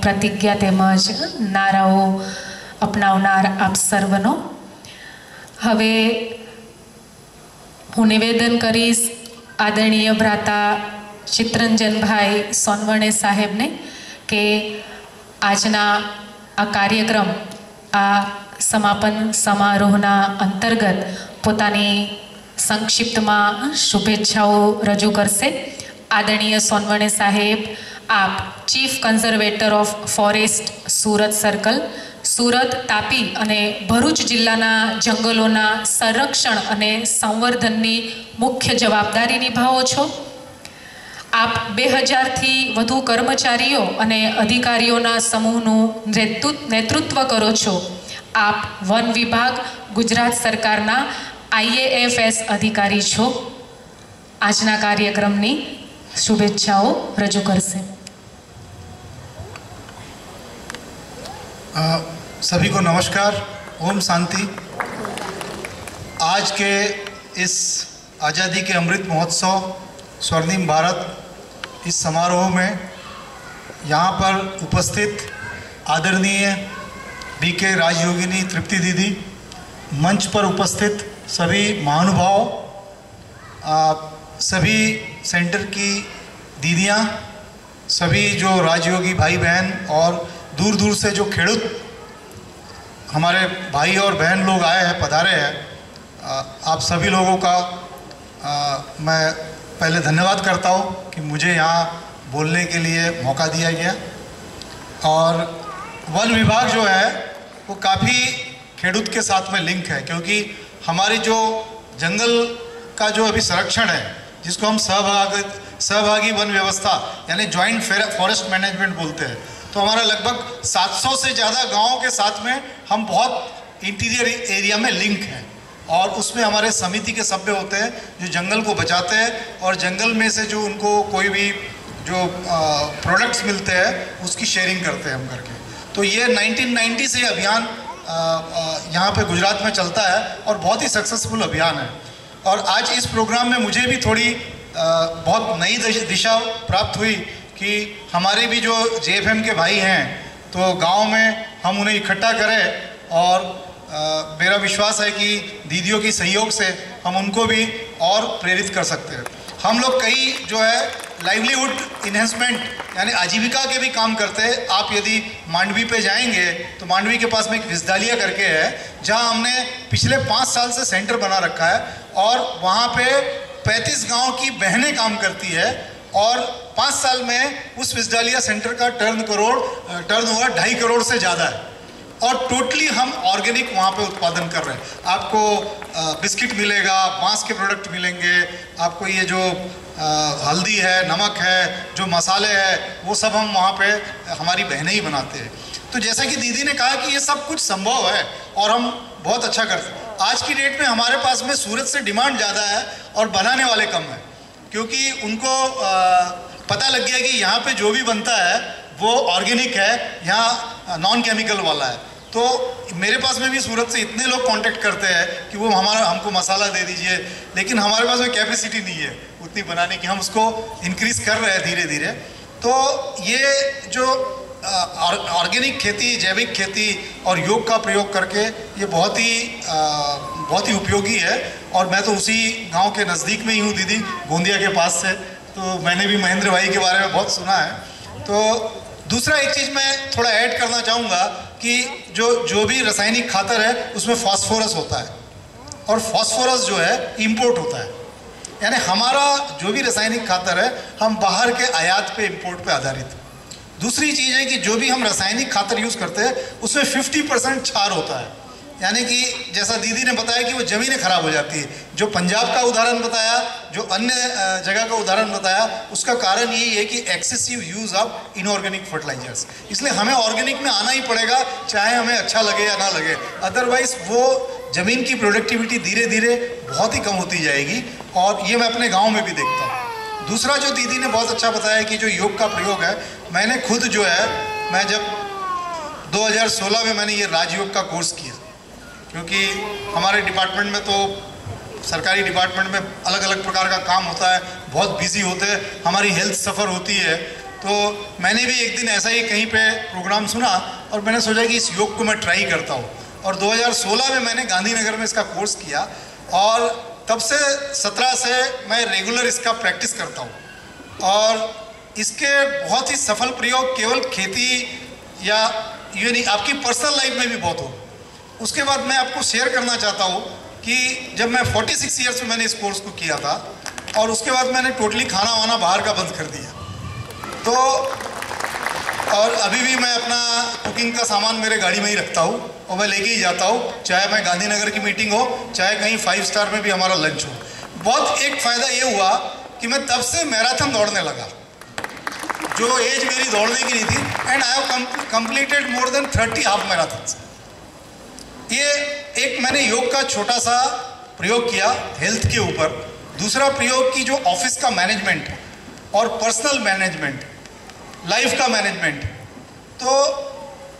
प्रतिज्ञा तेमज नाराओ अपनावनार आप सर्वनो। हवे हूँ निवेदन करीश आदरणीय भ्राता चित्तरंजन भाई सोनवणे साहेब ने कि आजना आ कार्यक्रम आ समापन समारोहना अंतर्गत पोतानी संक्षिप्त में शुभेच्छाओं रजू करशे। आदरणीय सोनवणे साहेब आप chief conservator of forest Surat circle Surat Tapi अने भरूच जिल्लाना जंगलोना संरक्षण अने संवर्धननी मुख्य जवाबदारी निभावो छो। आप 2000 थी वधु कर्मचारीओ अने अधिकारीओना समूहनुं नेतृत्व करो छो। आप वन विभाग गुजरात सरकारना IAFS अधिकारी छो। आजना कार्यक्रमनी शुभेच्छाओं रजू करशे। सभी को नमस्कार, ओम शांति। आज के इस आज़ादी के अमृत महोत्सव स्वर्णिम भारत इस समारोह में यहाँ पर उपस्थित आदरणीय BK राजयोगिनी तृप्ति दीदी, मंच पर उपस्थित सभी महानुभाव, सभी सेंटर की दीदियाँ, सभी जो राजयोगी भाई बहन और दूर दूर से जो खेडूत हमारे भाई और बहन लोग आए हैं, पधारे हैं, आप सभी लोगों का मैं पहले धन्यवाद करता हूँ कि मुझे यहाँ बोलने के लिए मौका दिया गया। और वन विभाग जो है वो काफ़ी खेडूत के साथ में लिंक है, क्योंकि हमारी जो जंगल का जो अभी संरक्षण है, जिसको हम सहभागी वन व्यवस्था यानी जॉइंट फॉरेस्ट मैनेजमेंट बोलते हैं, तो हमारा लगभग 700 से ज़्यादा गांवों के साथ में हम बहुत इंटीरियर एरिया में लिंक हैं। और उसमें हमारे समिति के सभ्य होते हैं जो जंगल को बचाते हैं और जंगल में से जो उनको कोई भी जो प्रोडक्ट्स मिलते हैं उसकी शेयरिंग करते हैं हम करके। तो ये 1990 से अभियान यहाँ पे गुजरात में चलता है और बहुत ही सक्सेसफुल अभियान है। और आज इस प्रोग्राम में मुझे भी थोड़ी बहुत नई दिशा प्राप्त हुई कि हमारे भी जो JFM के भाई हैं तो गांव में हम उन्हें इकट्ठा करें। और मेरा विश्वास है कि दीदियों की सहयोग से हम उनको भी और प्रेरित कर सकते हैं। हम लोग कई जो है लाइवलीहुड इन्हेंसमेंट यानी आजीविका के भी काम करते हैं। आप यदि मांडवी पे जाएंगे तो मांडवी के पास में एक विस्दालिया करके है, जहां हमने पिछले 5 साल से सेंटर बना रखा है और वहां पे 35 गांव की बहनें काम करती है। और 5 साल में उस विस्डालिया सेंटर का टर्नओवर 2.5 करोड़ से ज़्यादा है। और टोटली हम ऑर्गेनिक वहाँ पे उत्पादन कर रहे हैं। आपको बिस्किट मिलेगा, बांस के प्रोडक्ट मिलेंगे, आपको ये जो हल्दी है, नमक है, जो मसाले हैं, वो सब हम वहाँ पे हमारी बहनें ही बनाते हैं। तो जैसा कि दीदी ने कहा कि ये सब कुछ संभव है और हम बहुत अच्छा करते हैं। आज की डेट में हमारे पास में सूरत से डिमांड ज़्यादा है और बनाने वाले कम हैं, क्योंकि उनको पता लग गया कि यहाँ पे जो भी बनता है वो ऑर्गेनिक है, यहाँ नॉन केमिकल वाला है। तो मेरे पास में भी सूरत से इतने लोग कांटेक्ट करते हैं कि वो हमको मसाला दे दीजिए, लेकिन हमारे पास में कैपेसिटी नहीं है उतनी बनाने की। हम उसको इंक्रीज कर रहे हैं धीरे धीरे। तो ये जो ऑर्गेनिक खेती, जैविक खेती और योग का प्रयोग करके ये बहुत ही उपयोगी है। और मैं तो उसी गांव के नज़दीक में ही हूँ दीदी, गोंदिया के पास से, तो मैंने भी महेंद्र भाई के बारे में बहुत सुना है। तो दूसरा एक चीज़ मैं थोड़ा ऐड करना चाहूँगा कि जो भी रासायनिक खातर है उसमें फास्फोरस होता है, और फास्फोरस जो है इंपोर्ट होता है। यानी हमारा जो भी रासायनिक खातर है हम बाहर के आयात पे, इंपोर्ट पे आधारित। दूसरी चीज़ है कि जो भी हम रासायनिक खातर यूज़ करते हैं उसमें 50% क्षार होता है। यानी कि जैसा दीदी ने बताया कि वो ज़मीनें खराब हो जाती है। जो पंजाब का उदाहरण बताया, जो अन्य जगह का उदाहरण बताया, उसका कारण यही है कि excessive use of inorganic fertilizers. इसलिए हमें ऑर्गेनिक में आना ही पड़ेगा, चाहे हमें अच्छा लगे या ना लगे। अदरवाइज़ वो ज़मीन की प्रोडक्टिविटी धीरे धीरे बहुत ही कम होती जाएगी। और ये मैं अपने गाँव में भी देखता हूँ। दूसरा जो दीदी ने बहुत अच्छा बताया कि जो योग का प्रयोग है, मैंने खुद जो है, मैं जब 2016 में मैंने ये राजयोग का कोर्स किया, क्योंकि हमारे डिपार्टमेंट में तो सरकारी डिपार्टमेंट में अलग अलग प्रकार का काम होता है, बहुत बिजी होते हैं, हमारी हेल्थ सफ़र होती है। तो मैंने भी एक दिन ऐसा ही कहीं पे प्रोग्राम सुना और मैंने सोचा कि इस योग को मैं ट्राई करता हूँ, और 2016 में मैंने गांधीनगर में इसका कोर्स किया और तब से 17 से मैं रेगुलर इसका प्रैक्टिस करता हूँ। और इसके बहुत ही सफल प्रयोग केवल खेती या ये नहीं, आपकी पर्सनल लाइफ में भी बहुत हो। उसके बाद मैं आपको शेयर करना चाहता हूँ कि जब मैं 46 ईयर्स में मैंने इस कोर्स को किया था और उसके बाद मैंने टोटली खाना वाना बाहर का बंद कर दिया। तो और अभी भी मैं अपना कुकिंग का सामान मेरे गाड़ी में ही रखता हूँ और मैं लेके ही जाता हूँ, चाहे मैं गांधीनगर की मीटिंग हो, चाहे कहीं 5 स्टार में भी हमारा लंच हो। बहुत एक फ़ायदा ये हुआ कि मैं तब से मैराथन दौड़ने लगा, जो एज मेरी दौड़ने की नहीं थी, and I have completed more than 30 half marathons. ये एक मैंने योग का छोटा सा प्रयोग किया हेल्थ के ऊपर। दूसरा प्रयोग की जो ऑफिस का मैनेजमेंट और पर्सनल मैनेजमेंट, लाइफ का मैनेजमेंट, तो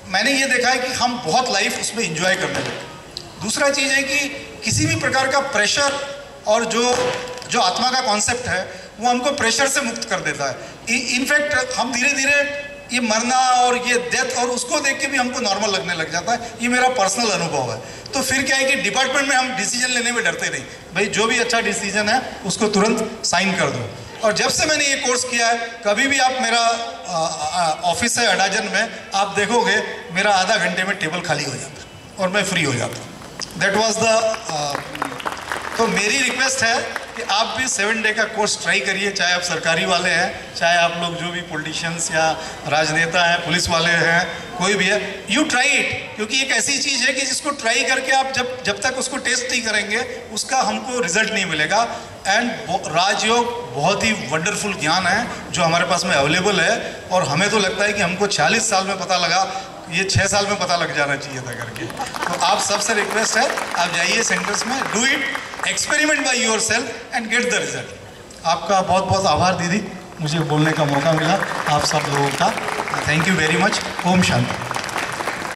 मैंने ये देखा है कि हम बहुत लाइफ उसमें एंजॉय करने लगे। दूसरा चीज़ है कि किसी भी प्रकार का प्रेशर और जो आत्मा का कॉन्सेप्ट है वो हमको प्रेशर से मुक्त कर देता है। इनफैक्ट हम धीरे धीरे ये मरना और ये डेथ और उसको देख के भी हमको नॉर्मल लगने लग जाता है। ये मेरा पर्सनल अनुभव है। तो फिर क्या है कि डिपार्टमेंट में हम डिसीजन लेने में डरते नहीं, भाई जो भी अच्छा डिसीजन है उसको तुरंत साइन कर दो। और जब से मैंने ये कोर्स किया है, कभी भी आप मेरा ऑफिस है अडाजन में, आप देखोगे मेरा आधा घंटे में टेबल खाली हो जाता है और मैं फ्री हो जाता हूँ। दैट वाज द तो मेरी रिक्वेस्ट है कि आप भी 7 डे का कोर्स ट्राई करिए, चाहे आप सरकारी वाले हैं, चाहे आप लोग जो भी पॉलिटिशियंस या राजनेता हैं, पुलिस वाले हैं, कोई भी है, यू ट्राई इट। क्योंकि एक ऐसी चीज़ है कि जिसको ट्राई करके आप जब तक उसको टेस्ट नहीं करेंगे उसका हमको रिजल्ट नहीं मिलेगा। एंड राजयोग बहुत ही वंडरफुल ज्ञान है जो हमारे पास में अवेलेबल है, और हमें तो लगता है कि हमको 40 साल में पता लगा, ये 6 साल में पता लग जाना चाहिए था करके। तो आप सबसे रिक्वेस्ट है, आप जाइए सेंटर्स में, do it, experiment by yourself and get the result. आपका बहुत बहुत आभार दीदी, मुझे बोलने का मौका मिला आप सब लोगों का। Thank you very much. Om Shanti.